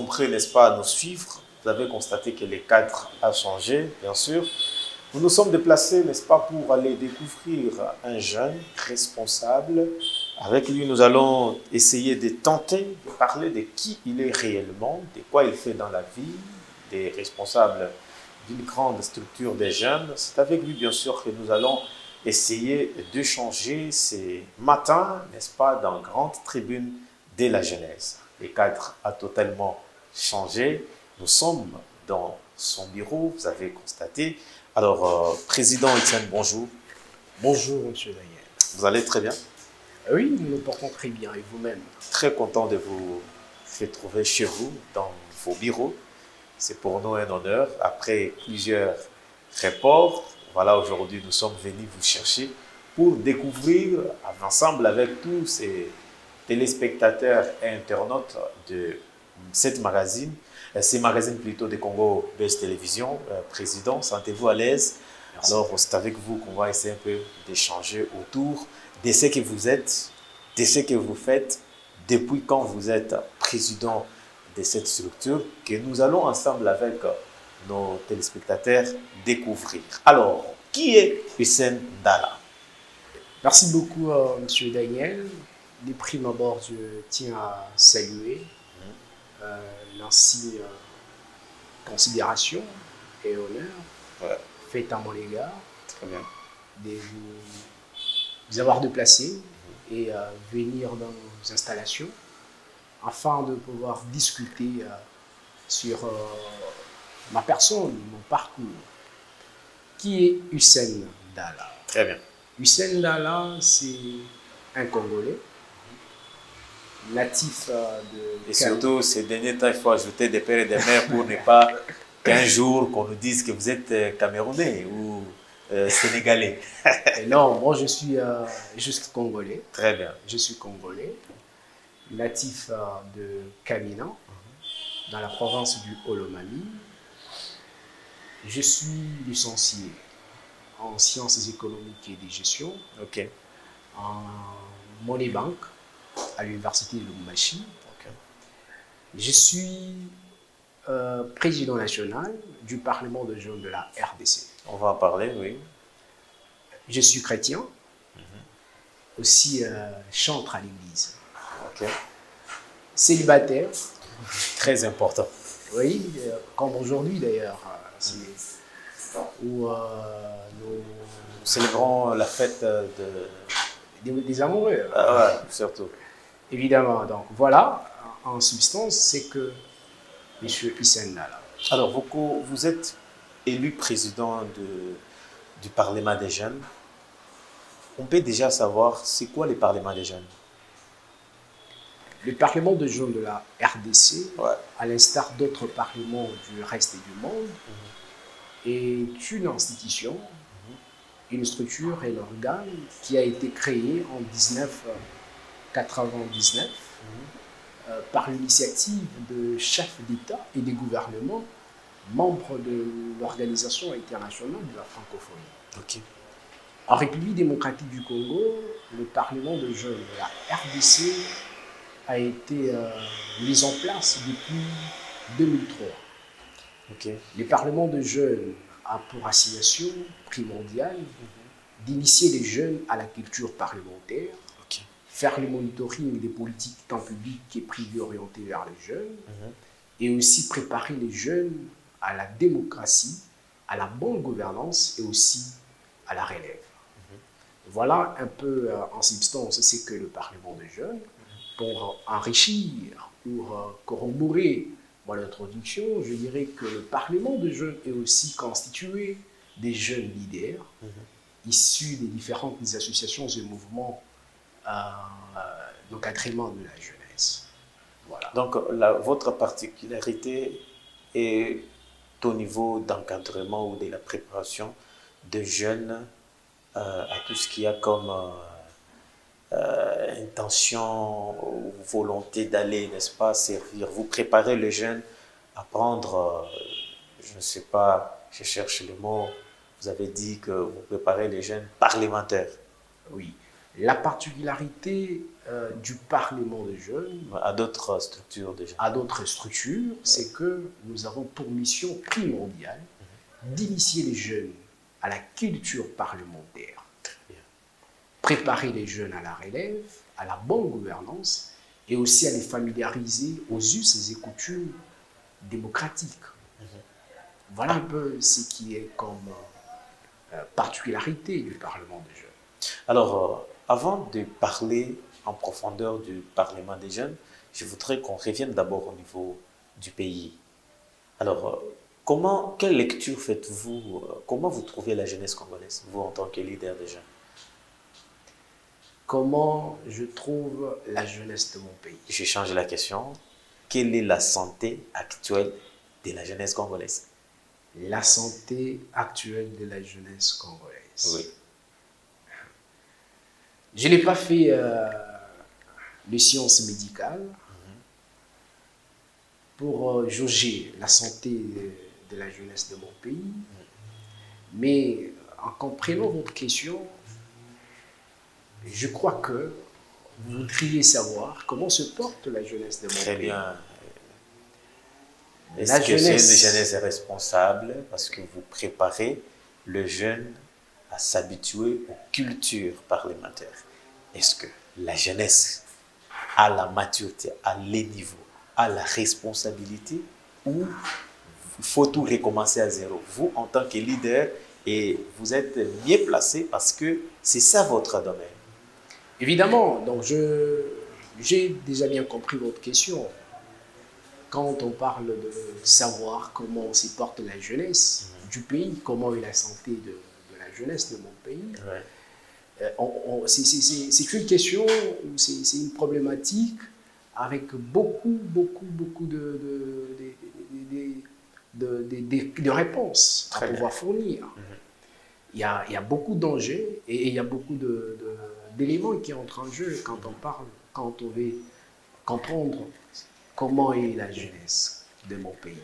nombreux, n'est-ce pas, à nous suivre. Vous avez constaté que le cadre a changé, bien sûr. Nous nous sommes déplacés, n'est-ce pas, pour aller découvrir un jeune responsable. Avec lui, nous allons essayer de tenter de parler de qui il est réellement, de quoi il fait dans la vie, des responsables d'une grande structure des jeunes. C'est avec lui, bien sûr, que nous allons essayer d'échanger ces matins, n'est-ce pas, dans la grande tribune de la jeunesse. Le cadre a totalement changé. Nous sommes dans son bureau, vous avez constaté. Alors, Président Etienne, bonjour. Bonjour, Monsieur Daniel. Vous allez très bien? Oui, nous nous portons très bien, et vous-même? Très content de vous retrouver chez vous, dans vos bureaux. C'est pour nous un honneur. Après plusieurs reports, voilà, aujourd'hui, nous sommes venus vous chercher pour découvrir, ensemble avec tous ces téléspectateurs et internautes de cette magazine, ces magazines plutôt de Congo Best Télévision. Président, sentez-vous à l'aise? Merci. Alors, c'est avec vous qu'on va essayer un peu d'échanger autour de ce que vous êtes, de ce que vous faites, depuis quand vous êtes président de cette structure, que nous allons ensemble avec nos téléspectateurs découvrir. Alors, qui est Hussein Dala? Merci beaucoup, Monsieur Daniel. De prime abord, je tiens à saluer l'ancienne considération et honneur faite à mon égard. Très bien. De vous avoir déplacé et venir dans nos installations afin de pouvoir discuter sur ma personne, mon parcours. Qui est Hussein Dala? Très bien. Hussein Dala, c'est un Congolais, natif de... Et surtout, ces derniers temps, il faut ajouter des pères et des mères pour ne pas qu'un jour qu'on nous dise que vous êtes Camerounais ou Sénégalais. Non, moi je suis juste Congolais. Très bien. Je suis Congolais, natif de Kamina, dans la province du Olomami. Je suis licencié en sciences économiques et de gestion, en Money Bank à l'université de Lubumbashi. Je suis président national du Parlement de jeunes de la RDC. On va en parler, oui. Je suis chrétien, aussi chantre à l'église. Célibataire. Très important. Oui, comme aujourd'hui d'ailleurs, où nous célébrons la fête des amoureux. Ouais, surtout. Évidemment, donc voilà, en substance, c'est que M. Hussein Dala. Alors, vous êtes élu président du Parlement des jeunes. On peut déjà savoir, c'est quoi le Parlement des jeunes? Le Parlement des jeunes de la RDC, à l'instar d'autres parlements du reste du monde, est une institution, une structure et un organe qui a été créé en 1999 par l'initiative de chefs d'État et des gouvernements membres de l'Organisation internationale de la francophonie. En République démocratique du Congo, le Parlement de jeunes de la RDC a été mis en place depuis 2003. Le Parlement de jeunes a pour assignation primordiale d'initier les jeunes à la culture parlementaire, faire le monitoring des politiques tant publiques et privées orientées vers les jeunes, et aussi préparer les jeunes à la démocratie, à la bonne gouvernance et aussi à la relève. Voilà un peu en substance ce que le Parlement des jeunes, pour enrichir, pour corroborer mon introduction, je dirais que le Parlement des jeunes est aussi constitué des jeunes leaders issus des différentes associations et mouvements d'encadrement de la jeunesse. Voilà. Donc, votre particularité est au niveau d'encadrement ou de la préparation de jeunes à tout ce qu'il y a comme intention ou volonté d'aller, n'est-ce pas, servir. Vous préparez les jeunes à prendre, je ne sais pas, je cherche le mot, vous avez dit que vous préparez les jeunes parlementaires. Oui. La particularité du Parlement des jeunes À d'autres structures déjà. à d'autres structures, c'est que nous avons pour mission primordiale d'initier les jeunes à la culture parlementaire, préparer les jeunes à la relève, à la bonne gouvernance et aussi à les familiariser aux us et coutumes démocratiques. Voilà un peu ce qui est comme particularité du Parlement des jeunes. Alors, avant de parler en profondeur du Parlement des jeunes, je voudrais qu'on revienne d'abord au niveau du pays. Alors, quelle lecture faites-vous, comment vous trouvez la jeunesse congolaise, vous en tant que leader des jeunes? Comment je trouve la jeunesse de mon pays? Je change la question. Quelle est la santé actuelle de la jeunesse congolaise? La santé actuelle de la jeunesse congolaise. Oui. Je n'ai pas fait de sciences médicales pour jauger la santé de la jeunesse de mon pays, mais en comprenant votre question, je crois que vous voudriez savoir comment se porte la jeunesse de mon Très pays. bien. Est-ce La que c'est une jeunesse, jeunesse responsable parce que vous préparez le jeune à s'habituer aux cultures parlementaires? Est-ce que la jeunesse a la maturité, a les niveaux, a la responsabilité ou il faut tout recommencer à zéro? Vous, en tant que leader, et vous êtes mieux placé parce que c'est ça votre domaine. évidemment, donc j'ai déjà bien compris votre question. Quand on parle de savoir comment se porte la jeunesse du pays, comment est la santé de la jeunesse de mon pays, Ouais. c'est une question, c'est une problématique avec beaucoup de réponses à pouvoir fournir. Il y a beaucoup d'enjeux et il y a beaucoup d'éléments qui entrent en jeu quand on veut comprendre comment est la jeunesse de mon pays.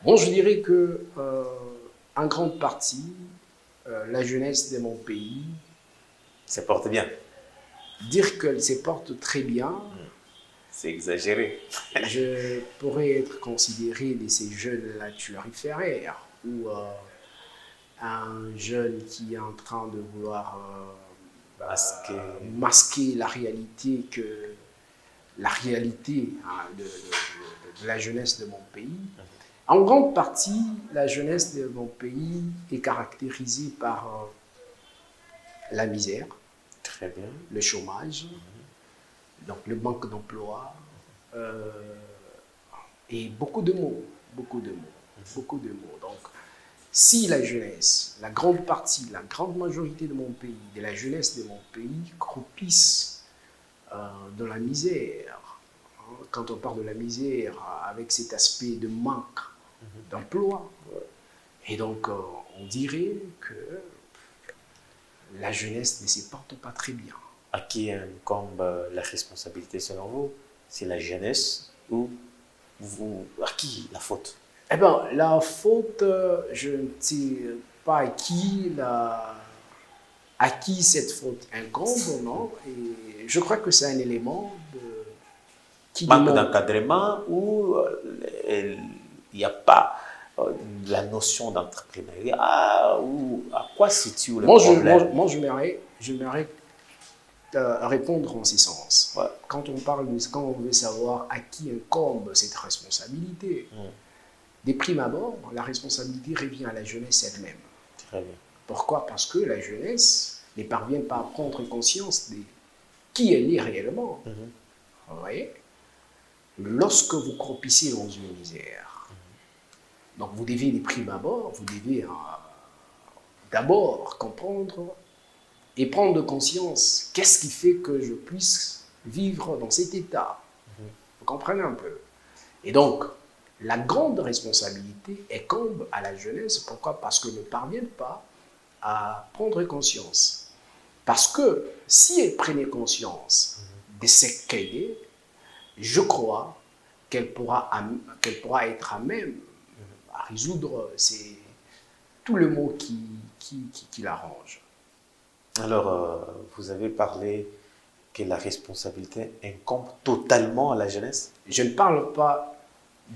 Bon, je dirais que en grande partie, la jeunesse de mon pays, Ça porte bien. dire qu'elle se porte très bien, C'est exagéré. je pourrais être considéré de ces jeunes-là turiféraires ou un jeune qui est en train de vouloir masquer la réalité de la jeunesse de mon pays. En grande partie, la jeunesse de mon pays est caractérisée par la misère, Très bien. le chômage, donc le manque d'emploi et beaucoup de mots. Donc, si la jeunesse, la grande partie, la grande majorité de mon pays, de la jeunesse de mon pays, croupissent dans la misère, quand on parle de la misère, avec cet aspect de manque d'emploi, et donc on dirait que la jeunesse ne se porte pas très bien. À qui incombe la responsabilité selon vous? C'est la jeunesse ou à qui la faute? Eh bien, la faute, je ne sais pas à qui cette faute incombe, non? Et je crois que c'est un élément qui Manque d'encadrement ou il n'y a pas la notion d'entrepreneuriat ou à quoi se situe le problème? Moi, j'aimerais répondre en ce sens. Ouais. Quand on veut savoir à qui incombe cette responsabilité, de prime abord, la responsabilité revient à la jeunesse elle-même. Très bien. Pourquoi? Parce que la jeunesse ne parvient pas à prendre conscience de qui elle est réellement. Vous voyez? Lorsque vous croupissez dans une misère, donc vous devez de prime abord, vous devez d'abord comprendre et prendre conscience qu'est-ce qui fait que je puisse vivre dans cet état. Vous comprenez un peu? Et donc, la grande responsabilité incombe à la jeunesse. Pourquoi? Parce qu'elle ne parvient pas à prendre conscience. Parce que si elle prenait conscience de ce qu'elle est, je crois qu'elle pourra être à même à résoudre tous les maux qui l'arrangent. Alors, vous avez parlé que la responsabilité incombe totalement à la jeunesse. Je ne parle pas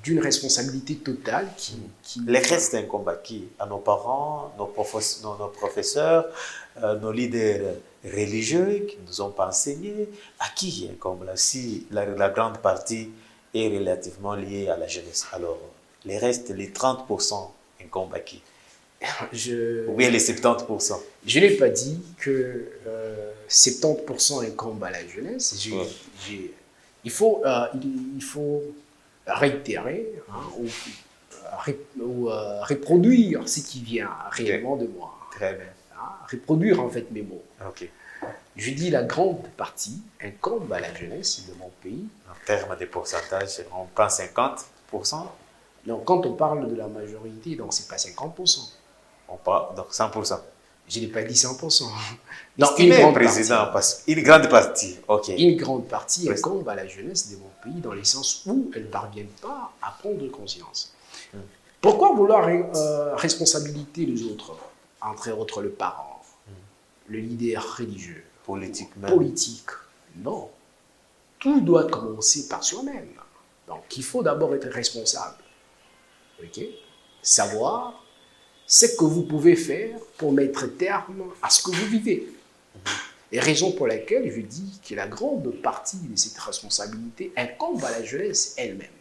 d'une responsabilité totale qui... Les restes incombent à qui? À nos parents, nos professeurs, nos leaders religieux qui ne nous ont pas enseigné. À qui incombe là? Si la grande partie est relativement liée à la jeunesse. Alors, les restes, les 30% incombent à qui? Ou bien les 70%? Je n'ai pas dit que 70% incombe à la jeunesse. Il faut réitérer ou reproduire ce qui vient réellement de moi. Très bien. Reproduire en fait mes mots. Ok. Je dis la grande partie incombe à la jeunesse de mon pays. En termes de pourcentage, on prend 50%? Donc quand on parle de la majorité, donc c'est pas 50%. On parle donc 100%. Je n'ai pas dit 100%. Non, une grande partie. Ok. Une grande partie incombe à la jeunesse de mon pays dans le sens où elle ne parvient pas à prendre conscience. Pourquoi vouloir responsabiliser les autres, entre autres le parent, le leader religieux, politique même? Politique, non. Tout doit commencer par soi-même. Donc il faut d'abord être responsable. Ok? Savoir ce que vous pouvez faire pour mettre terme à ce que vous vivez. Et raison pour laquelle je dis que la grande partie de cette responsabilité incombe à la jeunesse elle-même.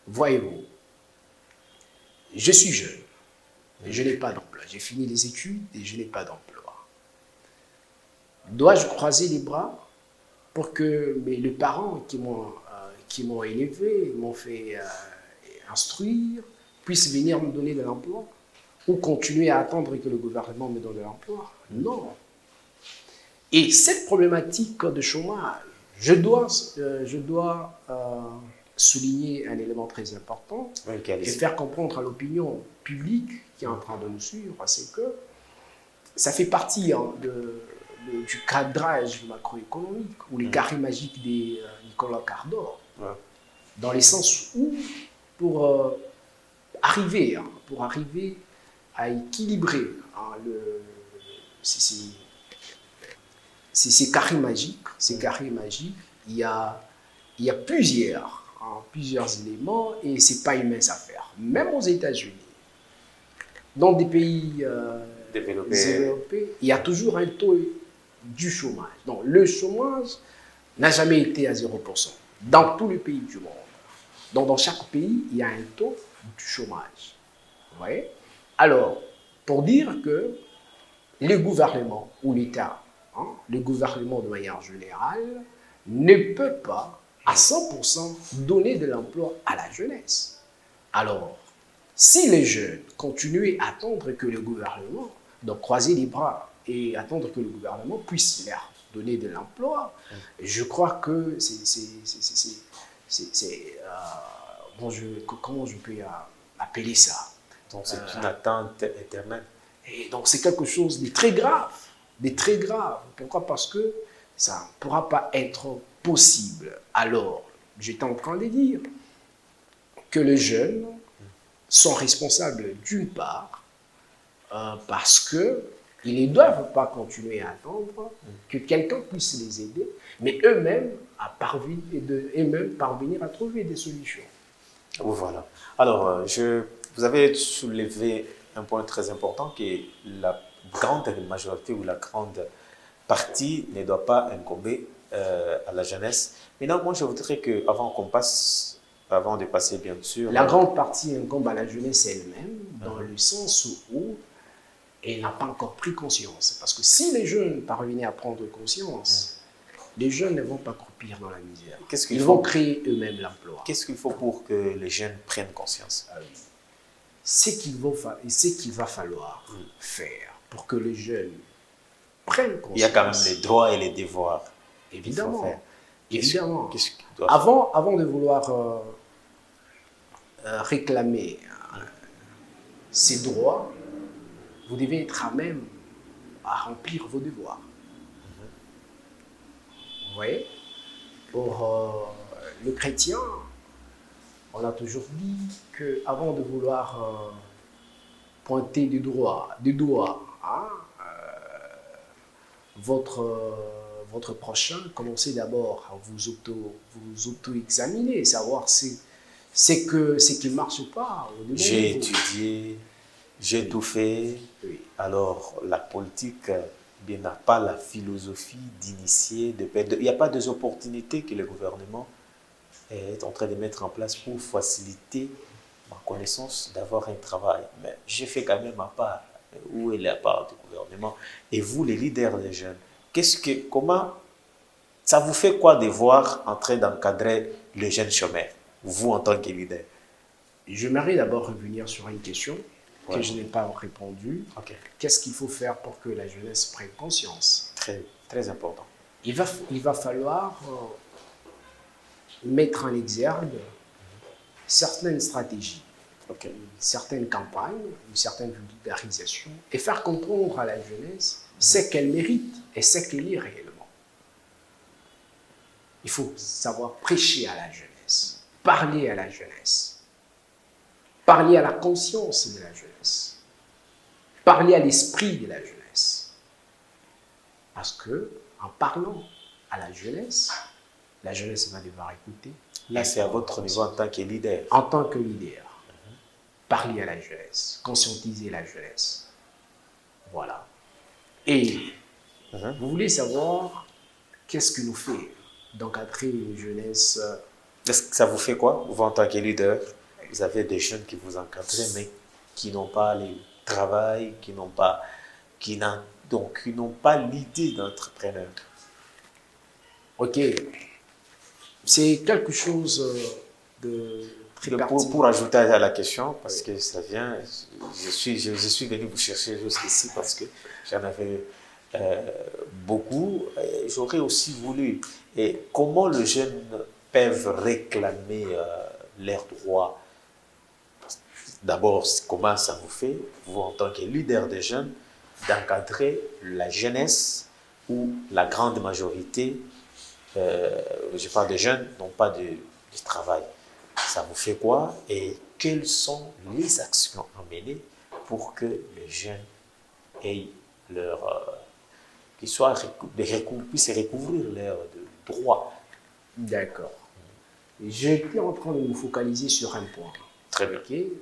Voyez-vous, je suis jeune, et je n'ai pas d'emploi. J'ai fini les études et je n'ai pas d'emploi. Dois-je croiser les bras pour que les parents qui m'ont élevé, m'ont fait instruire, puissent venir me donner de l'emploi? Ou continuer à attendre que le gouvernement me donne de l'emploi? Non. Et cette problématique de chômage, je dois souligner un élément très important et faire comprendre à l'opinion publique qui est en train de nous suivre, c'est que ça fait partie du cadrage macroéconomique ou les carrés magiques des Nicolas Cardor, dans le sens où pour arriver à équilibrer ces carrés magiques, il y a plusieurs éléments et ce n'est pas une mince affaire. Même aux États-Unis, dans des pays développés, il y a toujours un taux du chômage. Donc le chômage n'a jamais été à 0% dans tous les pays du monde. Donc dans chaque pays, il y a un taux du chômage. Vous voyez? Alors, pour dire que le gouvernement ou l'État, le gouvernement de manière générale, ne peut pas à 100% donner de l'emploi à la jeunesse. Alors, si les jeunes continuaient à attendre que le gouvernement, donc croiser les bras et attendre que le gouvernement puisse leur donner de l'emploi, je crois que comment je peux appeler ça? Donc c'est une attente éternelle. Et donc c'est quelque chose de très grave, Pourquoi? Parce que ça ne pourra pas être possible. Alors, j'étais en train de dire que les jeunes sont responsables d'une part parce qu'ils ne doivent pas continuer à attendre que quelqu'un puisse les aider, mais eux-mêmes parvenir à trouver des solutions. Voilà. Alors, vous avez soulevé un point très important qui est la grande majorité ou la grande partie ne doit pas incomber à la jeunesse. Maintenant, moi, je voudrais avant de passer bien sûr... La grande partie incombe à la jeunesse elle-même, dans le sens où elle n'a pas encore pris conscience. Parce que si les jeunes parvenaient à prendre conscience, les jeunes ne vont pas croupir dans la misère. Ils vont créer eux-mêmes l'emploi. Qu'est-ce qu'il faut pour que les jeunes prennent conscience? Ce qu'il va falloir faire pour que les jeunes prennent conscience. Il y a quand même les droits et les devoirs. Évidemment. Avant de vouloir réclamer ces droits, vous devez être à même à remplir vos devoirs. Vous voyez? Pour le chrétien, on a toujours dit qu'avant de vouloir pointer du doigt votre prochain, commencez d'abord à vous auto-examiner, savoir c'est qui ne marche pas. J'ai étudié, j'ai tout fait. Oui. Alors, la politique bien, n'a pas la philosophie d'initier, il n'y a pas des opportunités que le gouvernement est en train de mettre en place pour faciliter ma connaissance d'avoir un travail. Mais j'ai fait quand même ma part. Où est la part du gouvernement? Et vous, les leaders des jeunes, comment, ça vous fait quoi de voir en train d'encadrer le jeune chômeur, vous en tant que leader? J'aimerais d'abord revenir sur une question que Ouais. je n'ai pas répondu. Ok. Qu'est-ce qu'il faut faire pour que la jeunesse prenne conscience? Très, très important. Il va falloir mettre en exergue certaines stratégies, Ok. certaines campagnes, une certaine vulgarisation et faire comprendre à la jeunesse ce qu'elle mérite et ce qu'elle est réellement. Il faut savoir prêcher à la jeunesse, parler à la jeunesse, parler à la conscience de la jeunesse, parler à l'esprit de la jeunesse. Parce que en parlant à la jeunesse va devoir écouter. Là, c'est à votre niveau en tant que leader. En tant que leader, parler à la jeunesse, conscientiser la jeunesse. Voilà. Et vous voulez savoir qu'est-ce que nous fait d'encadrer une jeunesse? Est-ce que ça vous fait quoi, vous en tant que leader? Vous avez des jeunes qui vous encadrent, mais qui n'ont pas le travail, qui n'ont pas l'idée d'entrepreneur. Ok. C'est quelque chose de très pertinent. Pour ajouter à la question, parce que ça vient, je suis venu vous chercher jusqu'ici parce que j'en avais beaucoup. J'aurais aussi voulu. Et comment les jeunes peuvent réclamer leurs droits? D'abord, comment ça vous fait, vous en tant que leader des jeunes, d'encadrer la jeunesse où la grande majorité, je parle des jeunes, n'ont pas de travail. Ça vous fait quoi et quelles sont les actions à mener pour que les jeunes aient puissent recouvrir leurs droits? D'accord. J'étais en train de me focaliser sur un point. Très bien. Okay.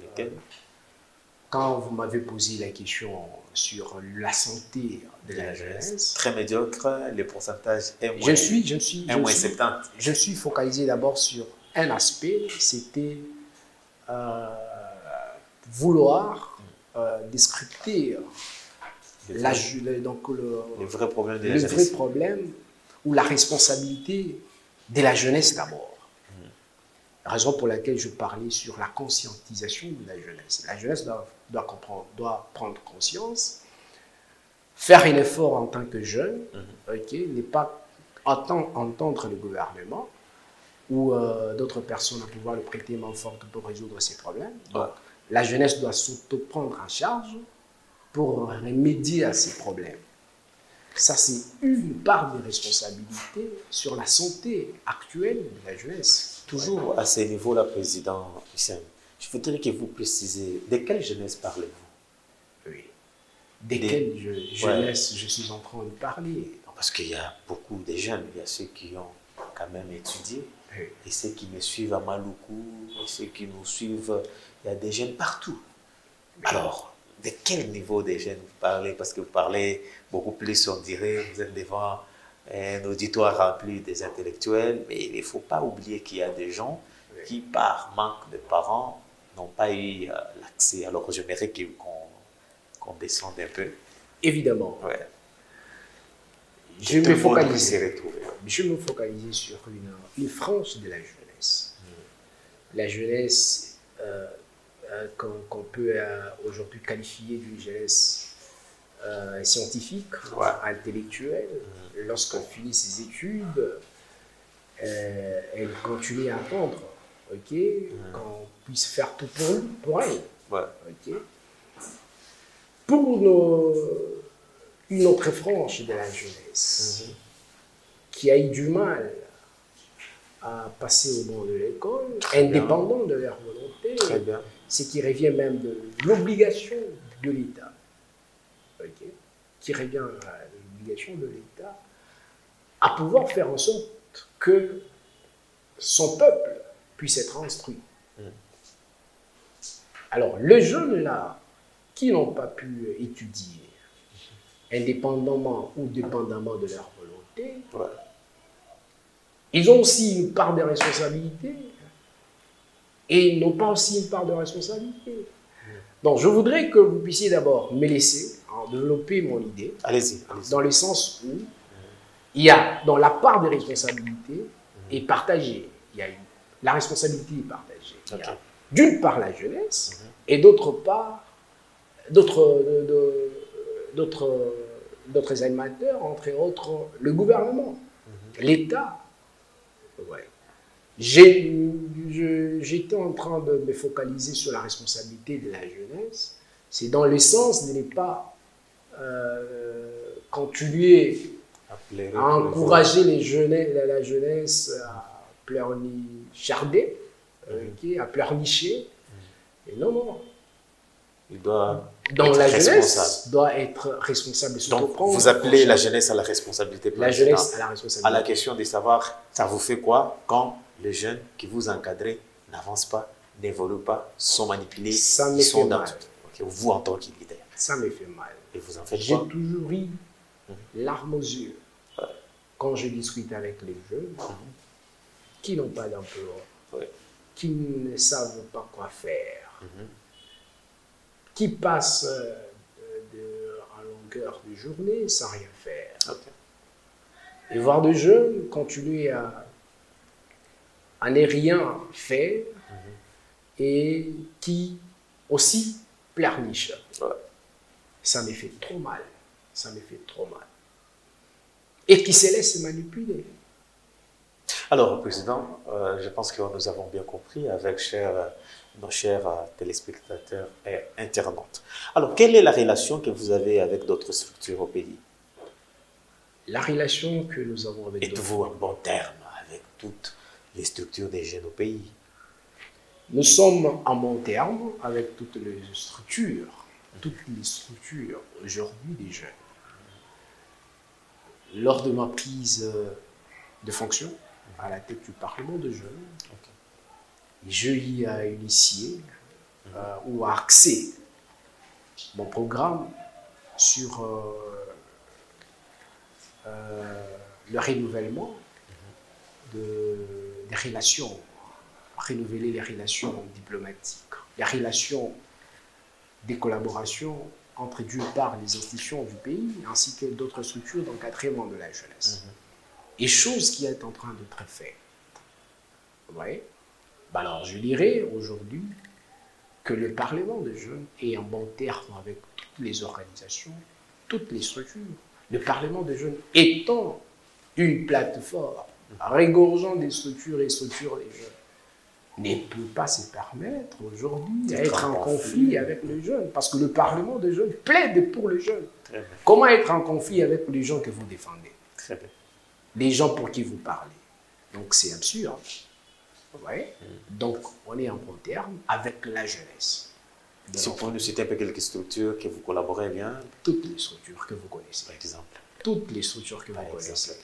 Quand vous m'avez posé la question sur la santé de la jeunesse, très médiocre, le pourcentage est moins, je suis focalisé d'abord sur un aspect, c'était vouloir descripter le vrai problème de la jeunesse. Le vrai problème ou la responsabilité de la jeunesse d'abord. Raison pour laquelle je parlais sur la conscientisation de la jeunesse. La jeunesse doit comprendre, doit prendre conscience, faire un effort en tant que jeune, ne pas entendre le gouvernement ou d'autres personnes à pouvoir le prêter main forte pour résoudre ces problèmes. Donc, la jeunesse doit s'auto-prendre en charge pour remédier à ces problèmes. Ça, c'est une part de responsabilité sur la santé actuelle de la jeunesse. Toujours à ce niveau-là, Président Hussein, je voudrais que vous précisez de quelle jeunesse parlez-vous? Oui. De quelle jeunesse je suis en train de parler? Parce qu'il y a beaucoup de jeunes, il y a ceux qui ont quand même étudié, et ceux qui me suivent à Maluku, et ceux qui nous suivent, il y a des jeunes partout. Alors, de quel niveau des jeunes vous parlez? Parce que vous parlez beaucoup plus, on dirait, vous êtes devant un auditoire rempli des intellectuels, mais il ne faut pas oublier qu'il y a des gens qui, par manque de parents, n'ont pas eu l'accès. Alors, j'aimerais qu'on descende un peu. Évidemment. Ouais. Je me focalisais sur une frange de la jeunesse. La jeunesse qu'on peut aujourd'hui qualifier d'une jeunesse scientifique, intellectuelle. Lorsqu'elle finit ses études, elle continue à apprendre, qu'on puisse faire tout pour elle. Pour une autre frange de la jeunesse qui a eu du mal à passer au banc de l'école, indépendant de leur volonté, ce qui revient même de l'obligation de l'État, qui revient à l'obligation de l'État à pouvoir faire en sorte que son peuple puisse être instruit. Alors, les jeunes là, qui n'ont pas pu étudier, indépendamment ou dépendamment de leur volonté, ils ont aussi une part de responsabilité et ils n'ont pas aussi une part de responsabilité. Donc, je voudrais que vous puissiez d'abord me laisser développer mon idée. Allez-y. Dans le sens où il y a, dans la part des responsabilités est partagée. La responsabilité est partagée. Il y a d'une part la jeunesse et d'autre part d'autres animateurs, entre autres le gouvernement, l'État. Ouais. J'étais en train de me focaliser sur la responsabilité de la jeunesse. C'est dans le sens de ne pas continuer à encourager la jeunesse à pleurnicharder, à pleurnicher. Et non. Il doit Donc être la responsable. Jeunesse doit être responsable. Donc vous appelez la jeunesse à la responsabilité. La jeunesse à la responsabilité. À la question de savoir, ça vous fait quoi quand les jeunes qui vous encadrent n'avancent pas, n'évoluent pas, sont manipulés, ça me fait mal. Vous en tant que leader. Ça me fait mal. Et vous en faites J'ai quoi? toujours eu larmes aux yeux quand je discute avec les jeunes qui n'ont pas d'emploi, qui ne savent pas quoi faire, qui passent en longueur de journée sans rien faire. Et voir des jeunes continuer à ne rien faire et qui aussi pleurnichent. Ça me fait trop mal. Ça me fait trop mal. Et qui se laissent manipuler. Alors, Président, je pense que nous avons bien compris avec nos chers téléspectateurs et internautes. Alors, quelle est la relation que vous avez avec d'autres structures au pays? La relation que nous avons avec d'autres... Êtes-vous en bon terme avec toutes les structures des jeunes au pays? Nous sommes en bon terme avec toutes les structures aujourd'hui des jeunes. Lors de ma prise de fonction à la tête du Parlement de jeunes, je y ai initié ou axé mon programme sur le renouvellement des relations, renouveler les relations diplomatiques, les relations des collaborations entre d'une part les institutions du pays ainsi que d'autres structures d'encadrement de la jeunesse. Et chose qui est en train d'être faite. Vous voyez? Alors je dirais aujourd'hui que le Parlement des jeunes est en bon terme avec toutes les organisations, toutes les structures. Le Parlement des jeunes étant une plateforme regorgeant des structures et structures des jeunes, ne peut pas se permettre aujourd'hui d'être en conflit avec les jeunes. Parce que le Parlement des jeunes plaide pour les jeunes. Comment être en conflit avec les gens que vous défendez? Très bien. Les gens pour qui vous parlez. Donc c'est absurde. Vous voyez? Donc on est en bon terme avec la jeunesse. Si vous pouvez nous citer un peu quelques structures que vous collaborez bien. Toutes les structures que vous connaissez. Par exemple. Toutes les structures que vous connaissez.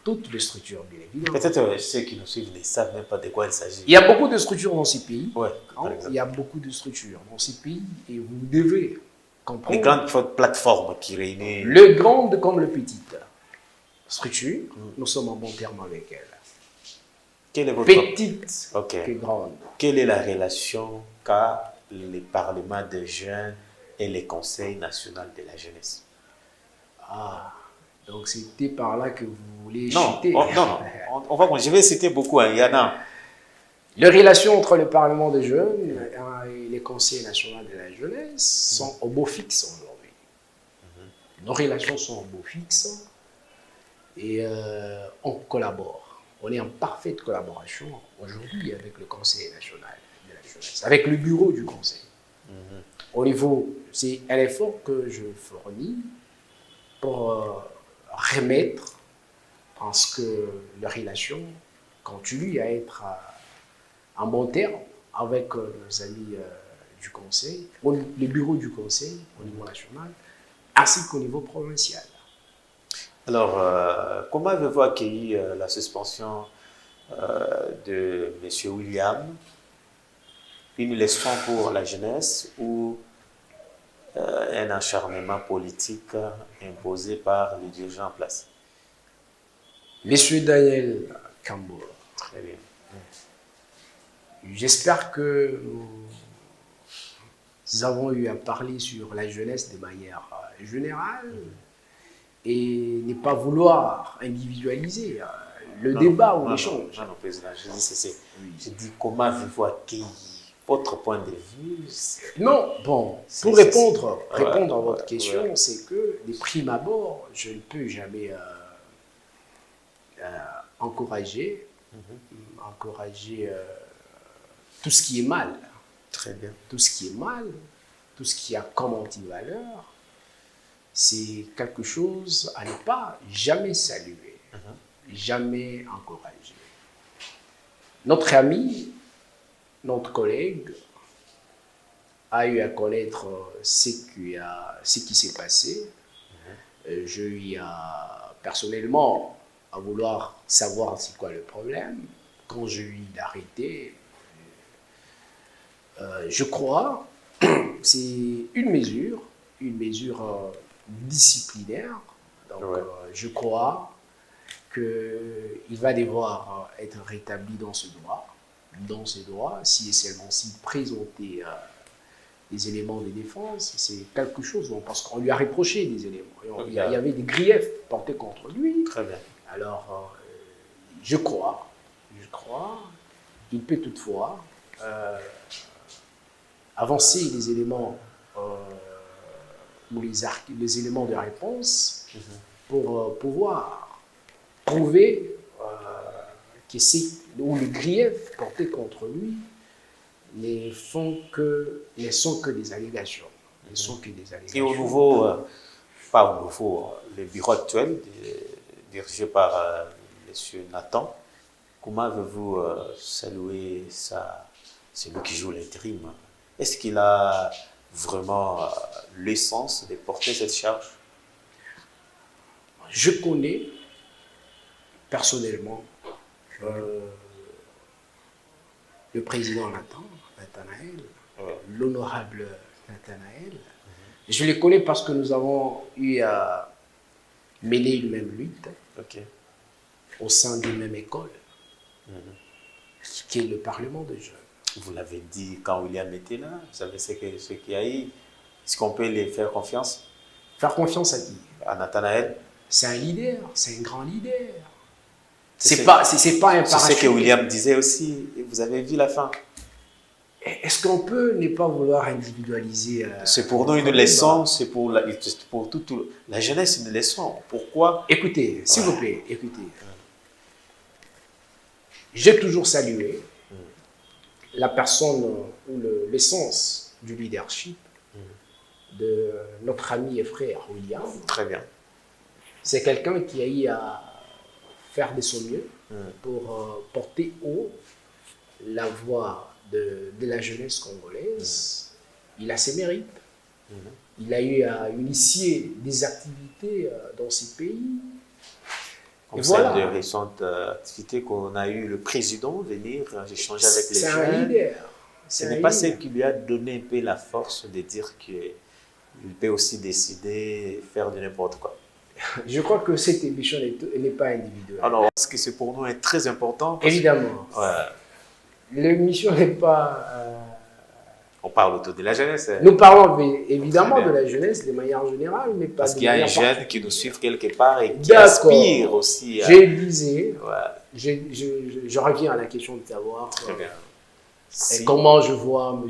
Toutes les structures, bien évidemment. Peut-être ceux qui nous suivent ne savent même pas de quoi il s'agit. Il y a beaucoup de structures dans ces pays. Oui, par exemple. Il y a beaucoup de structures dans ces pays et vous devez comprendre. Les grandes plateformes qui réunissent. Le grande comme le petit. Structure, nous sommes en bon terme avec elles. Quelle est votre... Petite que grande. Quelle est la relation qu'a le Parlement des jeunes et le Conseil national de la jeunesse? Donc c'était par là que vous voulez non, chuter. Je vais citer beaucoup. Il y en a. Les relations entre le Parlement des jeunes et le Conseil national de la jeunesse sont au beau fixe aujourd'hui. Nos relations sont au beau fixe et on collabore. On est en parfaite collaboration aujourd'hui avec le Conseil national de la jeunesse, avec le bureau du Conseil. Au niveau, c'est un effort que je fournis pour remettre en ce que les relations continuent à être en bon terme avec nos amis du Conseil, le bureau du Conseil au niveau national, ainsi qu'au niveau provincial. Alors, comment avez-vous accueilli la suspension de M. William? Une leçon pour la jeunesse ou un acharnement politique imposé par les dirigeants en place? Monsieur Daniel Kambo, Très bien. j'espère que nous avons eu à parler sur la jeunesse de manière générale et ne pas vouloir individualiser le débat ou l'échange. Non, président, je dis ceci. Oui. Je dis comment avez-vous accueilli votre point de vue? Non, bon, pour répondre à votre question, c'est que de prime abord, je ne peux jamais encourager tout ce qui est mal. Très bien. Tout ce qui est mal, tout ce qui a comme anti-valeur, c'est quelque chose à ne pas jamais saluer, jamais encourager. Notre ami, notre collègue, a eu à connaître ce qui s'est passé. Je lui ai personnellement à vouloir savoir c'est quoi le problème. Quand je lui ai arrêté, je crois c'est une mesure disciplinaire. Donc, je crois qu'il va devoir être rétabli dans ce droit, si et seulement s'il présentait des éléments de défense. C'est quelque chose, parce qu'on lui a reproché des éléments. Il y avait des griefs portés contre lui. Très bien. Alors, je crois, il peut toutefois avancer les éléments ou les éléments de réponse pour pouvoir prouver que les griefs portés contre lui ne sont que des allégations. Et au nouveau, pas au nouveau, le bureau actuel dirigé par M. Nathan, comment avez-vous salué celui qui joue l'intérim? Est-ce qu'il a vraiment l'essence de porter cette charge? Je connais personnellement le président Nathanaël, l'honorable Nathanaël. Je le connais parce que nous avons eu à mener une même lutte au sein d'une même école, qui est le Parlement des jeunes. Vous l'avez dit quand William était là, vous savez ce qu'il y a eu. Est-ce qu'on peut les faire confiance? Faire confiance à qui? À Nathanaël. C'est un leader, c'est un grand leader. C'est pas un parachute. C'est ce que William disait aussi, et vous avez vu la fin. Est-ce qu'on peut ne pas vouloir individualiser c'est pour nous une leçon, c'est pour toute la jeunesse une leçon. Pourquoi? Écoutez, s'il vous plaît, écoutez. J'ai toujours salué la personne ou l'essence du leadership de notre ami et frère William. Très bien. C'est quelqu'un qui a eu à faire de son mieux pour porter haut la voix de la jeunesse congolaise. Il a ses mérites. Il a eu à initier des activités dans ces pays. Comme celle de récentes activités qu'on a eu le président venir échanger avec les jeunes. C'est un leader. Ce n'est pas ce qui lui a donné un peu la force de dire qu'il peut aussi décider, faire de n'importe quoi. Je crois que cette émission n'est pas individuelle. Alors, ce qui c'est pour nous est très important. Évidemment. L'émission n'est pas... On parle autour de la jeunesse. Nous parlons évidemment de la jeunesse de manière générale, mais pas parce qu'il y a un jeune qui nous suit quelque part et qui aspire aussi à... Je disais, je reviens à la question de savoir comment je vois M.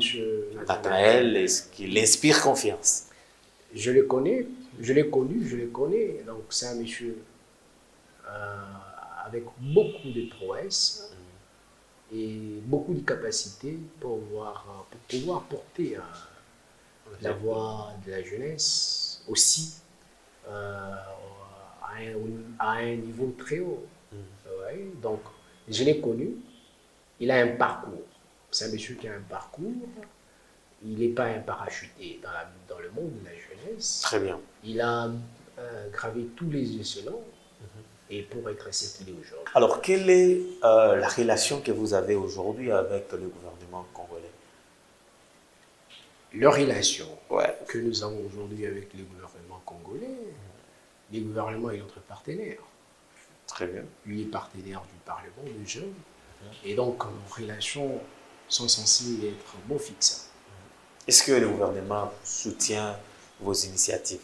Nathanaël, est-ce qu'il inspire confiance? Je le connais, je l'ai connu, je le connais. Donc c'est un monsieur avec beaucoup de prouesses et beaucoup de capacités pour pouvoir porter la voix de la jeunesse aussi à un niveau très haut. Donc je l'ai connu, il a un parcours. C'est un monsieur qui a un parcours. Il n'est pas un parachuté dans le monde de la jeunesse. Très bien. Il a gravé tous les échelons et pour être ce qu'il est aujourd'hui. Alors, quelle est la relation que vous avez aujourd'hui avec le gouvernement congolais? La relation Ouais. que nous avons aujourd'hui avec le gouvernement congolais, le gouvernement est notre partenaire. Très bien. Lui est partenaire du Parlement des jeunes. Et donc, nos relations sont censées être bon fixes. Est-ce que le gouvernement soutient vos initiatives?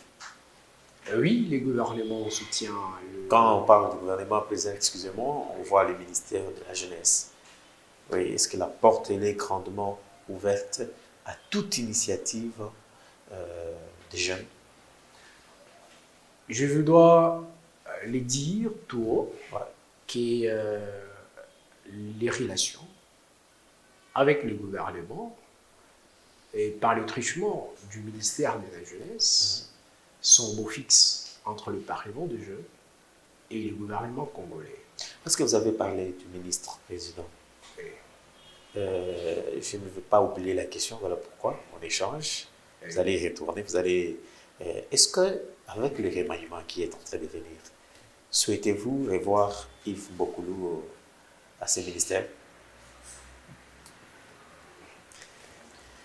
Oui, le gouvernement soutient le... Quand on parle du gouvernement, président, excusez-moi, on voit le ministère de la Jeunesse. Oui, est-ce que la porte elle est grandement ouverte à toute initiative des jeunes? Je dois le dire tout haut, Ouais. que les relations avec le gouvernement et par le truchement du ministère de la Jeunesse sont beaux fixes entre le Parlement des jeunes et le gouvernement congolais. Parce que vous avez parlé du ministre président. Et, Je ne veux pas oublier la question, voilà pourquoi on échange. Vous allez y retourner, vous allez... Est-ce que, avec le remaniement qui est en train de venir, souhaitez-vous revoir Yves Bokoulou à ce ministère?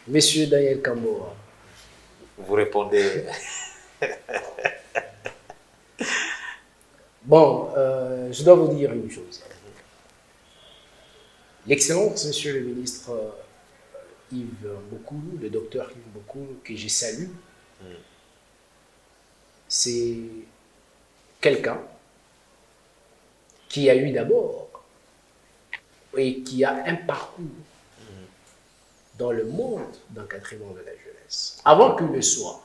Monsieur Daniel Kamboa, Vous répondez... bon, je dois vous dire une chose. L'excellence, monsieur le ministre Yves Bokoulou, le docteur Yves Bokoulou, que je salue, c'est quelqu'un qui a eu d'abord et qui a un parcours dans le monde d'encadrement de la jeunesse. Avant qu'il ne soit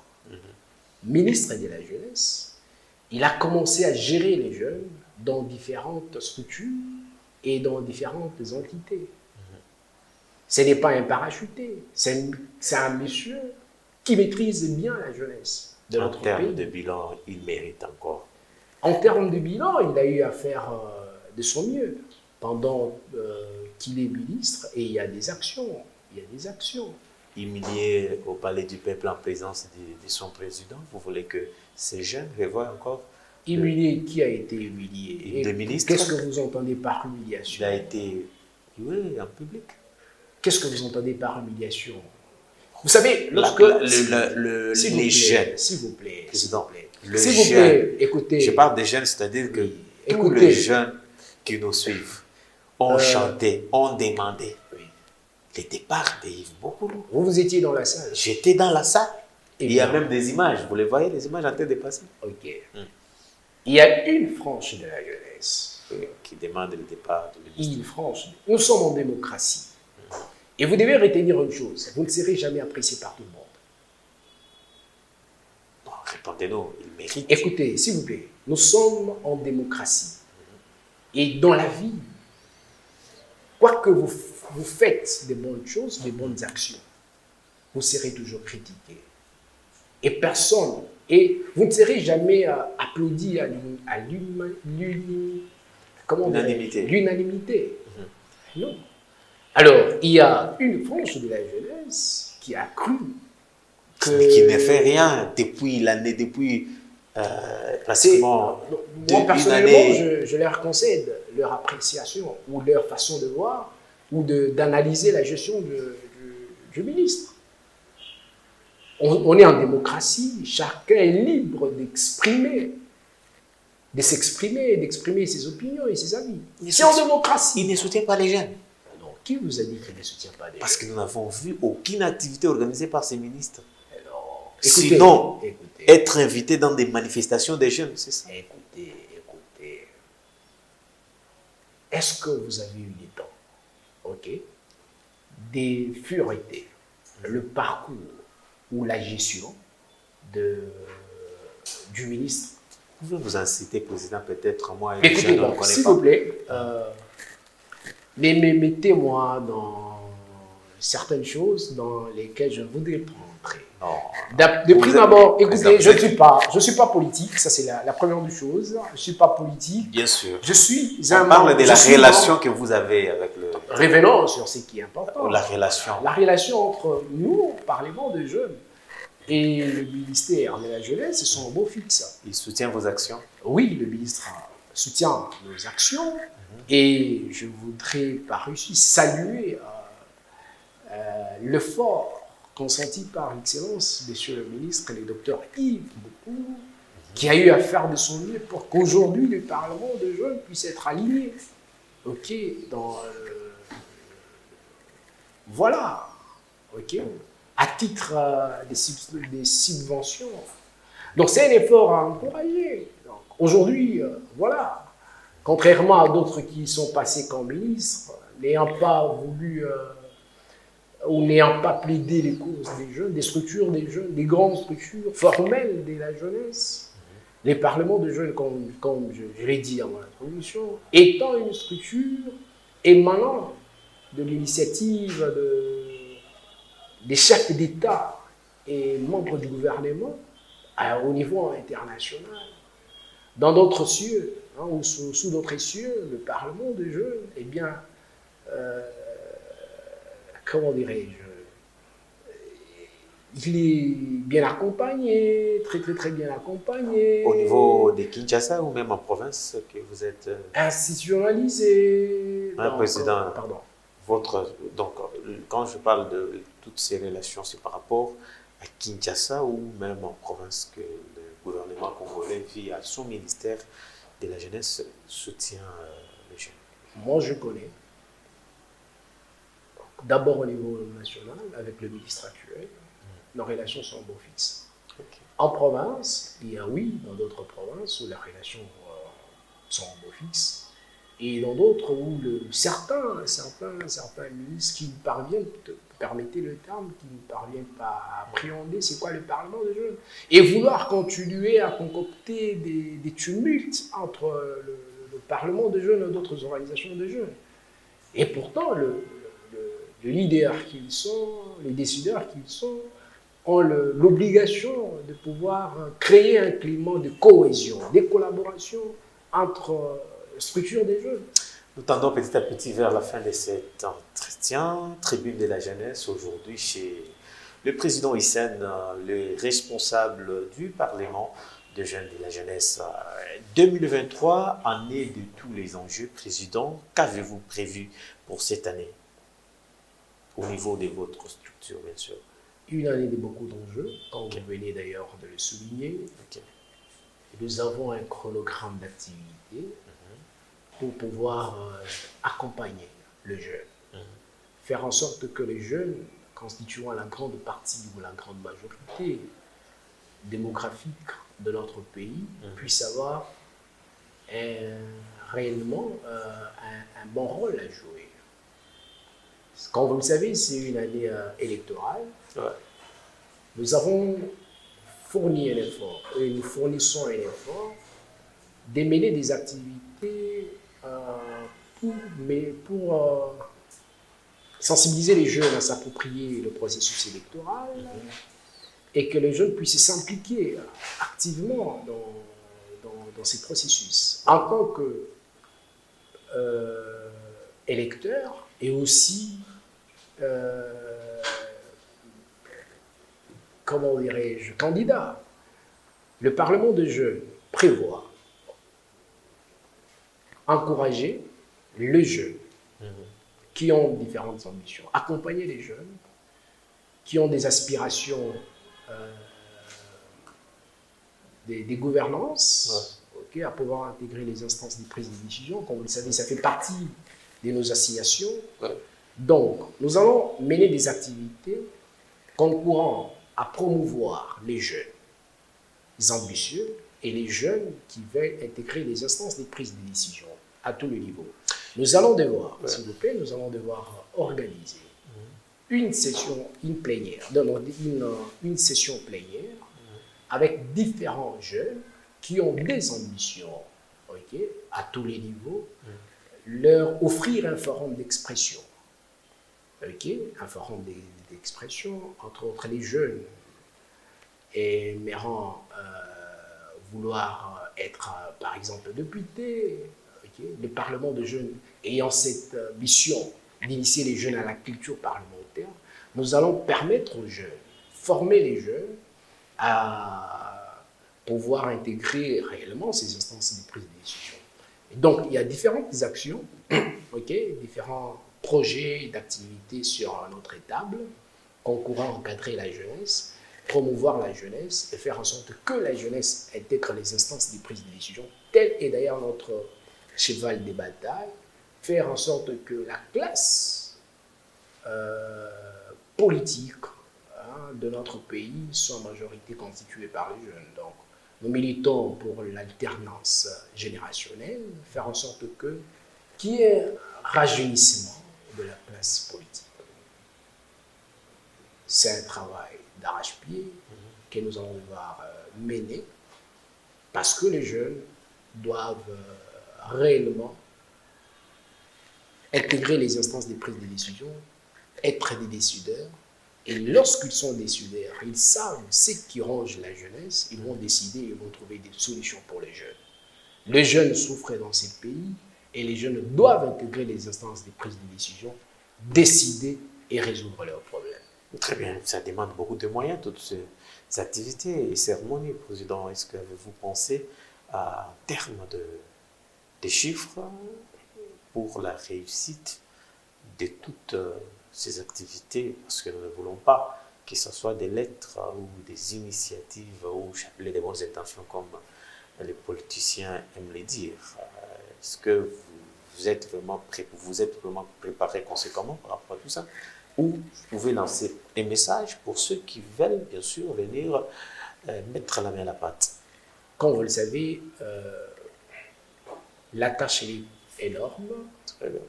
ministre de la jeunesse, il a commencé à gérer les jeunes dans différentes structures et dans différentes entités. Ce n'est pas un parachuté, c'est un monsieur qui maîtrise bien la jeunesse de En notre termes pays. de bilan, il mérite encore. En termes de bilan, il a eu à faire de son mieux pendant qu'il est ministre, et il y a des actions. Il y a des actions. Humilié au palais du peuple en présence de son président, vous voulez que ces jeunes revoient encore? Humilié, qui a été humilié? Et le ministre? Qu'est-ce que vous entendez par Il humiliation? a été, oui, en public. Qu'est-ce que vous entendez par humiliation? Vous savez, lorsque... S'il vous Les plaît, jeunes, s'il vous plaît, s'il président, vous plaît. le S'il vous jeune, plaît, écoutez. je parle des jeunes, c'est-à-dire que Oui, tous écoutez. les jeunes qui nous suivent ont chanté, ont demandé Oui. le départ de Yves Bokoulou. Vous étiez dans la salle. J'étais dans la salle. Eh Il y a bien. même des images, vous les voyez, les images en train de passer, Ok. Il y a une frange de la jeunesse. qui demandent le départ du ministre. Une frange. Nous sommes en démocratie. Et vous devez retenir une chose, vous ne serez jamais apprécié par tout le monde. Bon, répondez-nous, il mérite. Écoutez, s'il vous plaît, nous sommes en démocratie. Et dans la vie, quoi que vous faites des bonnes choses, des bonnes actions, vous serez toujours critiqué. Et personne, et vous ne serez jamais applaudi à l'unanimité. Non. Alors, il y a une frange de la jeunesse qui a cru Qui ne fait rien depuis l'année, depuis pratiquement moi, personnellement, année. je leur concède leur appréciation ou leur façon de voir ou d'analyser la gestion du ministre. On est en démocratie, chacun est libre d'exprimer ses opinions et ses avis. C'est en démocratie. Il ne soutient pas les jeunes. Non, qui vous a dit qu'il ne soutient pas les Parce que nous n'avons vu aucune activité organisée par ces ministres. Alors, Sinon, écoutez, être invité dans des manifestations des jeunes, c'est ça. écoutez. Est-ce que vous avez eu le temps, ok, d'effleurer le parcours ou la gestion du ministre? Vous pouvez vous inciter, président, peut-être moi et les Écoutez, jeunes, on ne donc, connaît s'il pas. vous plaît, mettez-moi dans certaines choses dans lesquelles je voudrais pas entrer. Non. De prime abord, écoutez, je Président, ne suis pas politique, ça c'est la première des choses. Je ne suis pas politique. Bien sûr. Je suis On parle de la relation que vous avez avec le... Revenons sur ce qui est important. La relation. La relation entre nous, Parlement des jeunes, Et le ministère de la Jeunesse, c'est son mot fixe. Il soutient vos actions? Oui, le ministre soutient nos actions et je voudrais par ici saluer l'effort consenti par l'excellence, monsieur le ministre, le docteur Yves Boukou, qui a eu à faire de son mieux pour qu'aujourd'hui le Parlement de jeunes puisse être aligné. Ok, voilà, ok, à titre des subventions. Donc c'est un effort à encourager. Aujourd'hui, voilà, contrairement à d'autres qui sont passés comme ministres, n'ayant pas voulu ou n'ayant pas plaidé les causes des jeunes, des structures des jeunes, des grandes structures formelles de la jeunesse, les parlements de jeunes, comme je l'ai dit dans mon introduction, étant une structure émanant de l'initiative des chefs d'État et membres du gouvernement au niveau international. Dans d'autres cieux, hein, ou sous d'autres cieux, le Parlement de jeunes, eh bien, comment dirais-je, il est bien accompagné, très bien accompagné. Au niveau de Kinshasa ou même en province que vous êtes institutionnalisé. Un président. Pardon. Donc, quand je parle de toutes ces relations, c'est par rapport à Kinshasa ou même en province que le gouvernement congolais, via son ministère de la Jeunesse, soutient les jeunes. Moi, je connais. D'abord au niveau national, avec le ministre actuel, nos relations sont beau fixes. Okay. En province, il y a oui, dans d'autres provinces où les relations sont beau fixes, et dans d'autres où certains ministres qui ne parviennent, permettez le terme, qui ne parviennent pas à appréhender c'est quoi le Parlement de jeunes, et vouloir continuer à concocter des tumultes entre le Parlement de jeunes et d'autres organisations de jeunes. Et pourtant, le leader qu'ils sont, les décideurs qu'ils sont, ont l'obligation de pouvoir créer un climat de cohésion, de collaboration entre structures des jeunes. Nous tendons petit à petit vers la fin de cet entretien. Tribune de la jeunesse, aujourd'hui chez le président Hissène, le responsable du Parlement de jeunes de la jeunesse. 2023, année de tous les enjeux. Président, qu'avez-vous prévu pour cette année au niveau de votre structure, bien sûr? Une année de beaucoup d'enjeux, comme vous venez d'ailleurs de le souligner. Nous avons un chronogramme d'activité pour pouvoir accompagner le jeune. Faire en sorte que les jeunes, constituant la grande partie ou la grande majorité démographique de notre pays, puissent avoir réellement un bon rôle à jouer. Comme vous le savez, c'est une année électorale. Ouais. Nous avons fourni un effort, et nous fournissons un effort, d'émener des activités pour sensibiliser les jeunes à s'approprier le processus électoral et que les jeunes puissent s'impliquer activement dans ces processus en tant que électeurs et aussi comment dirais-je, candidat. Le Parlement de jeunes prévoit encourager les jeunes qui ont différentes ambitions, accompagner les jeunes qui ont des aspirations des gouvernances, à pouvoir intégrer les instances de prise de décision. Comme vous le savez, ça fait partie de nos assignations. Donc, nous allons mener des activités concourant à promouvoir les jeunes ambitieux et les jeunes qui veulent intégrer les instances de prise de décision à tous les niveaux. Nous allons devoir, s'il vous plaît, nous allons devoir organiser une session plénière avec différents jeunes qui ont des ambitions à tous les niveaux, leur offrir un forum d'expression. Un forum d'expression, entre autres les jeunes aimérant vouloir être, par exemple, député, le Parlement de jeunes ayant cette mission d'initier les jeunes à la culture parlementaire, nous allons permettre aux jeunes, former les jeunes à pouvoir intégrer réellement ces instances de prise de décision. Et donc, il y a différentes actions, différents projets d'activités sur notre table, concourant à encadrer la jeunesse, promouvoir la jeunesse et faire en sorte que la jeunesse intègre les instances de prise de décision. Tel est d'ailleurs notre cheval de bataille, faire en sorte que la classe politique de notre pays soit en majorité constituée par les jeunes. Donc, nous militons pour l'alternance générationnelle, faire en sorte qu'il y ait un rajeunissement de la classe politique. C'est un travail d'arrache-pied que nous allons devoir mener parce que les jeunes doivent réellement intégrer les instances de prise de décision, être des décideurs. Et lorsqu'ils sont décideurs, ils savent ce qui ronge la jeunesse, ils vont décider, ils vont trouver des solutions pour les jeunes. Les jeunes souffrent dans ces pays et les jeunes doivent intégrer les instances de prise de décision, décider et résoudre leurs problèmes. Très bien, ça demande beaucoup de moyens, toutes ces activités et cérémonies. Président, est-ce que vous pensez à terme des chiffres pour la réussite de toutes ces activités, parce que nous ne voulons pas que ce soit des lettres ou des initiatives ou chapelets des bonnes intentions comme les politiciens aiment les dire. Est-ce que vous êtes vraiment préparé conséquemment par rapport à tout ça? Ou vous pouvez lancer des messages pour ceux qui veulent bien sûr venir mettre la main à la pâte? Comme vous le savez, la tâche est énorme. Très bien.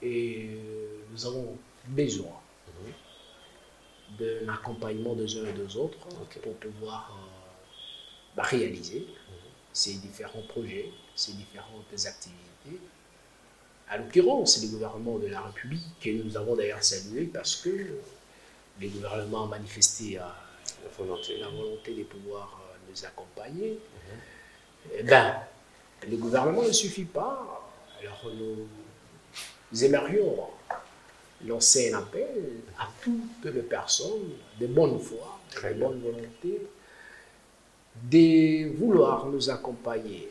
Et nous avons besoin d'un accompagnement des uns et des autres pour pouvoir réaliser ces différents projets, ces différentes activités. À l'occurrence, les gouvernements de la République, que nous avons d'ailleurs salué parce que les gouvernements ont manifesté la volonté de pouvoir nous accompagner. Eh bien, le gouvernement ne suffit pas. Alors nous aimerions lancer un appel à toutes les personnes de bonne foi, de bonne volonté, de vouloir nous accompagner,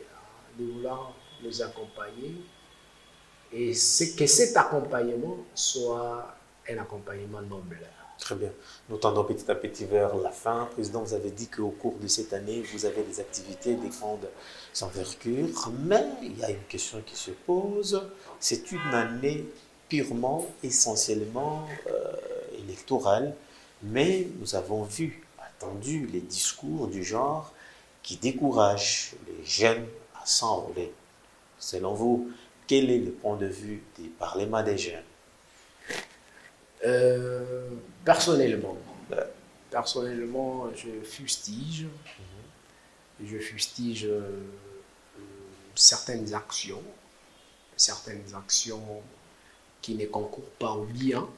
et que cet accompagnement soit un accompagnement noble. Très bien. Nous tendons petit à petit vers la fin. Président, vous avez dit qu'au cours de cette année, vous avez des activités de grande envergure, mais il y a une question qui se pose. C'est une année purement, essentiellement électorale, mais nous avons vu, entendu les discours du genre qui découragent les jeunes à s'enrôler. Selon vous, quel est le point de vue du Parlement des jeunes? Personnellement, je fustige certaines actions qui ne concourent pas au bien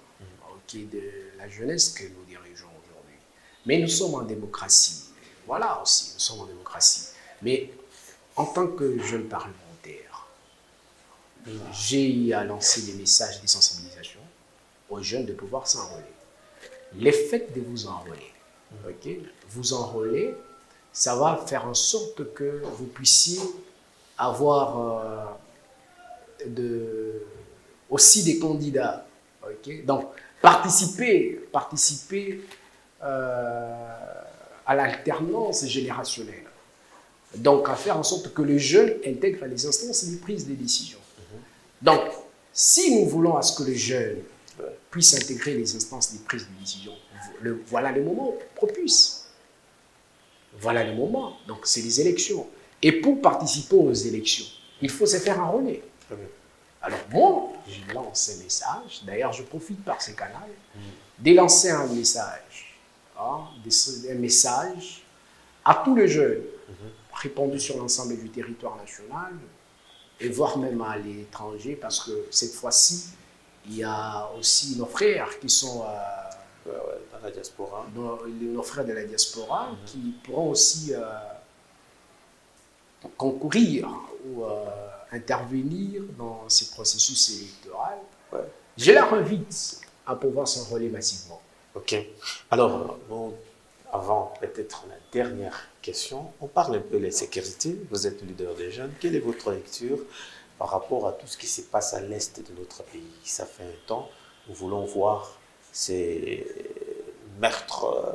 de la jeunesse que nous dirigeons aujourd'hui. Mais nous sommes en démocratie. Voilà aussi, nous sommes en démocratie. Mais en tant que jeune parlementaire, j'ai à lancer des messages de sensibilisation aux jeunes de pouvoir s'enrôler. Le fait de vous enrôler, vous enrôler, ça va faire en sorte que vous puissiez avoir aussi des candidats. Donc, participer à l'alternance générationnelle. Donc, à faire en sorte que les jeunes intègrent les instances de prise de décision. Donc, si nous voulons à ce que les jeunes puissent intégrer les instances de prise de décision, voilà le moment propice. Voilà le moment. Donc, c'est les élections. Et pour participer aux élections, il faut se faire enrôler. Alors, moi, je lance un message. D'ailleurs, je profite par ce canal de lancer un message. Un message à tous les jeunes, répandus sur l'ensemble du territoire national, et voire même à l'étranger, parce que cette fois-ci, il y a aussi nos frères qui sont dans la diaspora. Nos frères de la diaspora qui pourront aussi concourir ou intervenir dans ces processus électoraux. Je leur invite à pouvoir s'enrôler massivement. Ok. Alors, avant peut-être la dernière question, on parle un peu de la sécurité. Vous êtes leader des jeunes. Quelle est votre lecture par rapport à tout ce qui se passe à l'est de notre pays? Ça fait un temps, nous voulons voir ces meurtres,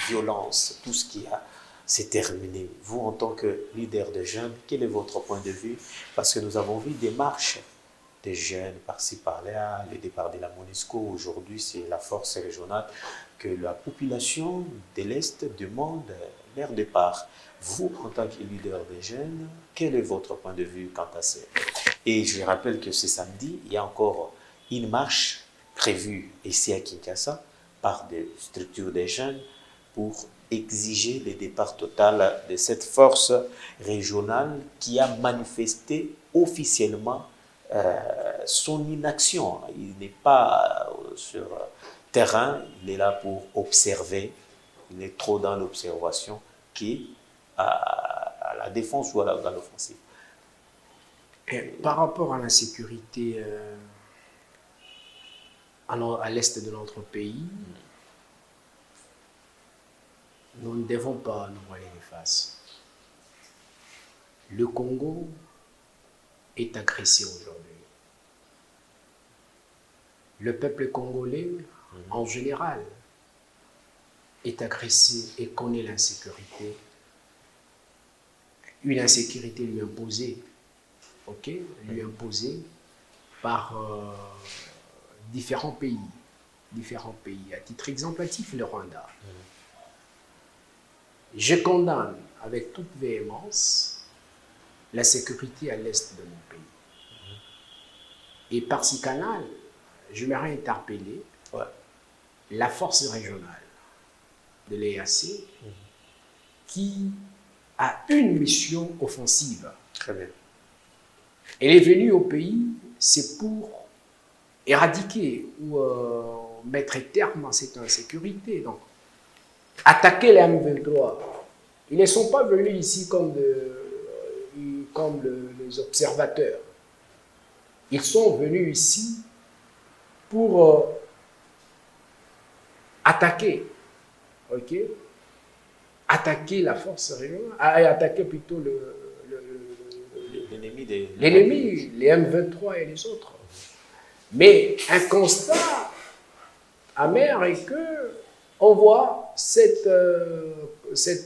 violences, tout ce qui a s'est terminé. Vous, en tant que leader des jeunes, quel est votre point de vue? Parce que nous avons vu des marches des jeunes par-ci par-là, le départ de la MONUSCO. Aujourd'hui, c'est la force régionale que la population de l'Est demande leur départ. Vous, en tant que leader des jeunes, quel est votre point de vue quant à ça? Et je rappelle que ce samedi, il y a encore une marche prévue ici à Kinshasa par des structures des jeunes pour exiger le départ total de cette force régionale qui a manifesté officiellement son inaction. Il n'est pas sur terrain, il est là pour observer, il est trop dans l'observation qu'à la défense ou à l'offensive. Par rapport à l'insécurité à l'est de notre pays, nous ne devons pas nous voiler les faces. Le Congo est agressé aujourd'hui. Le peuple congolais, en général, est agressé et connaît l'insécurité. Une insécurité lui imposée, lui imposée par différents pays. À titre exemplatif, le Rwanda. Je condamne avec toute véhémence l'insécurité à l'est de mon pays. Et par ce canal, je m'aimerais interpeller la force régionale de l'EAC qui a une mission offensive. Très bien. Elle est venue au pays, c'est pour éradiquer ou mettre terme à cette insécurité. Donc, attaquer les M23. Ils ne sont pas venus ici comme les observateurs. Ils sont venus ici pour attaquer, attaquer la force régionale, attaquer plutôt l'ennemi, les M23 et les autres. Mais un constat amer est que on voit cette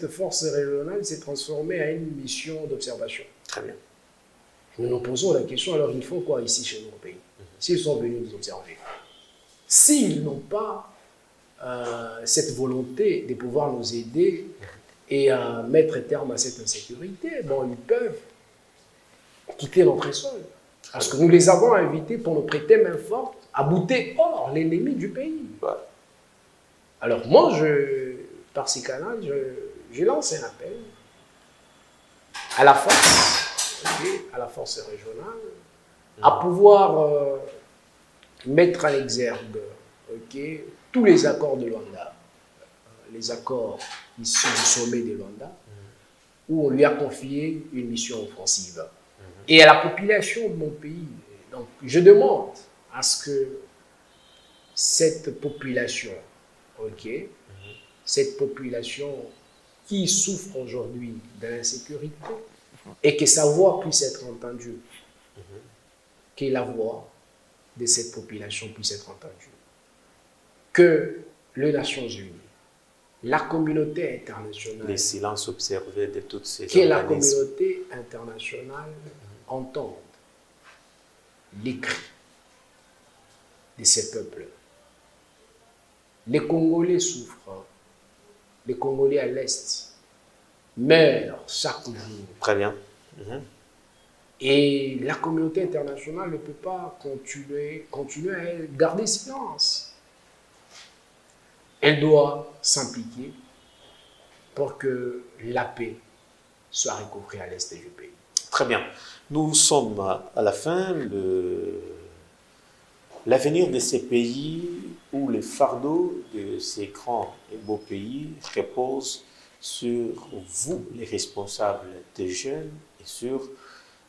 force régionale s'est transformée en une mission d'observation. Très bien. Nous nous posons la question, alors ils font quoi ici chez nous au pays? S'ils sont venus nous observer, s'ils n'ont pas cette volonté de pouvoir nous aider et à mettre terme à cette insécurité, bon, ils peuvent quitter notre sol. Parce que nous les avons invités pour nous prêter main forte à bouter hors l'ennemi du pays. Alors moi, par ces canaux, je lance un appel à la force régionale, à pouvoir mettre en exergue tous les accords de Luanda, les accords issus du sommet de Luanda, où on lui a confié une mission offensive. Et à la population de mon pays, donc je demande à ce que cette population, cette population qui souffre aujourd'hui de l'insécurité, et que sa voix puisse être entendue, que la voix de cette population puisse être entendue, que les Nations Unies, la communauté internationale, les silences observés de toutes ces que la communauté internationale entende les cris de ces peuples. Les Congolais souffrent, les Congolais à l'Est meurent chaque jour. Très bien. Et la communauté internationale ne peut pas continuer à garder silence. Elle doit s'impliquer pour que la paix soit recouvrée à l'est du pays. Très bien. Nous sommes à la fin. L'avenir de ces pays où le fardeau de ces grands et beaux pays repose sur vous, les responsables des jeunes, et sur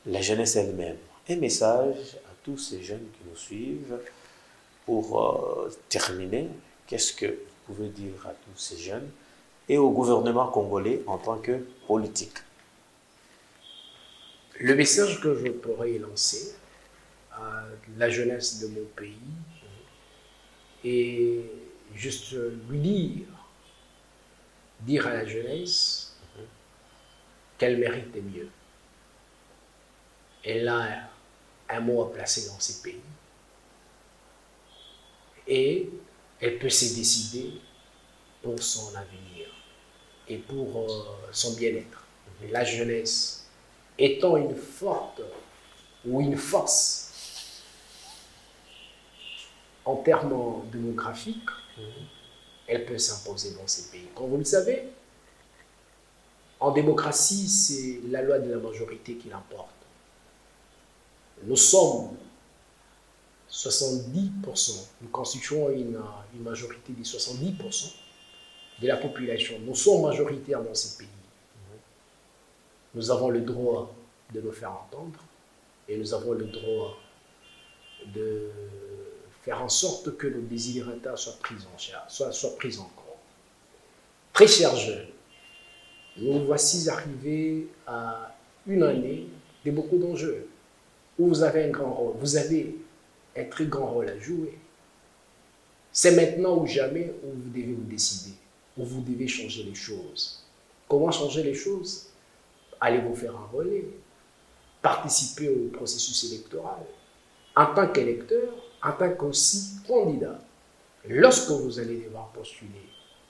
la jeunesse elle-même. Un message à tous ces jeunes qui nous suivent pour terminer. Qu'est-ce que vous pouvez dire à tous ces jeunes et au gouvernement congolais en tant que politique? Le message que je pourrais lancer à la jeunesse de mon pays est juste lui dire à la jeunesse qu'elle méritait mieux. Elle a un mot à placer dans ces pays et elle peut se décider pour son avenir et pour son bien-être. La jeunesse étant une forte ou une force en termes démographiques, elle peut s'imposer dans ces pays. Comme vous le savez, en démocratie, c'est la loi de la majorité qui l'emporte. Nous sommes 70%, nous constituons une majorité de 70% de la population. Nous sommes majoritaires dans ces pays. Nous avons le droit de nous faire entendre et nous avons le droit de faire en sorte que nos desiderata soient pris en charge, soient pris en compte. Très chers jeunes, nous voici arrivés à une année de beaucoup d'enjeux où vous avez un grand rôle, vous avez un très grand rôle à jouer. C'est maintenant ou jamais où vous devez vous décider, où vous devez changer les choses. Comment changer les choses? Allez vous faire un relais, participer au processus électoral. En tant qu'électeur, en tant qu'aussi candidat, lorsque vous allez devoir postuler,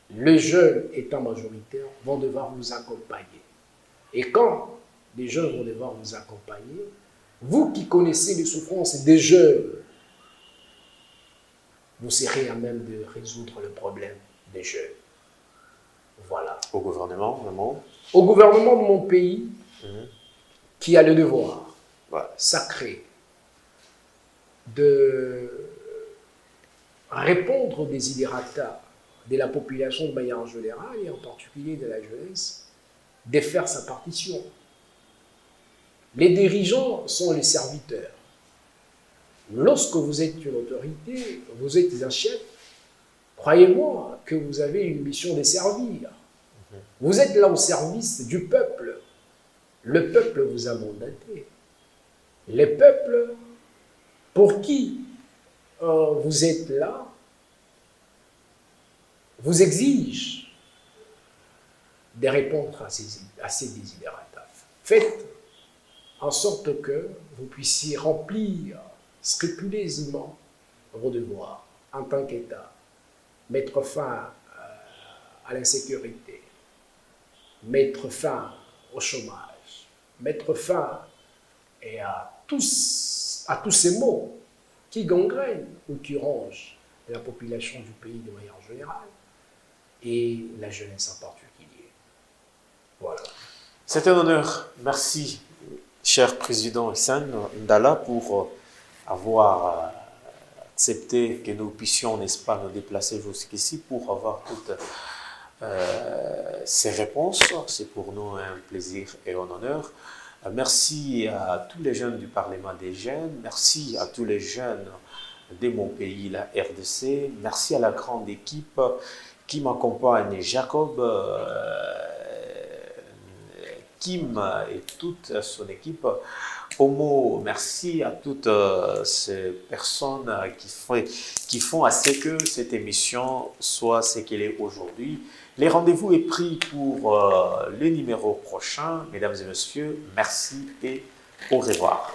les jeunes étant majoritaires vont devoir vous accompagner. Et quand les jeunes vont devoir vous accompagner, vous qui connaissez les souffrances des jeunes, vous serez à même de résoudre le problème des jeunes. Voilà. Au gouvernement, vraiment? Au gouvernement de mon pays, qui a le devoir sacré de répondre aux desiderata de la population de manière générale et en particulier de la jeunesse, de faire sa partition. Les dirigeants sont les serviteurs. Lorsque vous êtes une autorité, vous êtes un chef, croyez-moi que vous avez une mission de servir. Vous êtes là au service du peuple. Le peuple vous a mandaté. Le peuple pour qui vous êtes là vous exige de répondre à ces desiderata. Faites en sorte que vous puissiez remplir scrupuleusement vos devoirs en tant qu'État, mettre fin à l'insécurité, mettre fin au chômage, mettre fin à tous ces maux qui gangrènent ou qui rongent la population du pays de manière générale et la jeunesse en particulier. Voilà. C'est un honneur. Merci, cher président Hassan Ndala, pour avoir accepté que nous puissions, n'est-ce pas, nous déplacer jusqu'ici pour avoir toutes ces réponses. C'est pour nous un plaisir et un honneur. Merci à tous les jeunes du Parlement des jeunes. Merci à tous les jeunes de mon pays, la RDC. Merci à la grande équipe qui m'accompagne, Jacob, Kim et toute son équipe. Homo, merci à toutes ces personnes qui font à ce que cette émission soit ce qu'elle est aujourd'hui. Les rendez-vous est pris pour le numéro prochain. Mesdames et messieurs, merci et au revoir.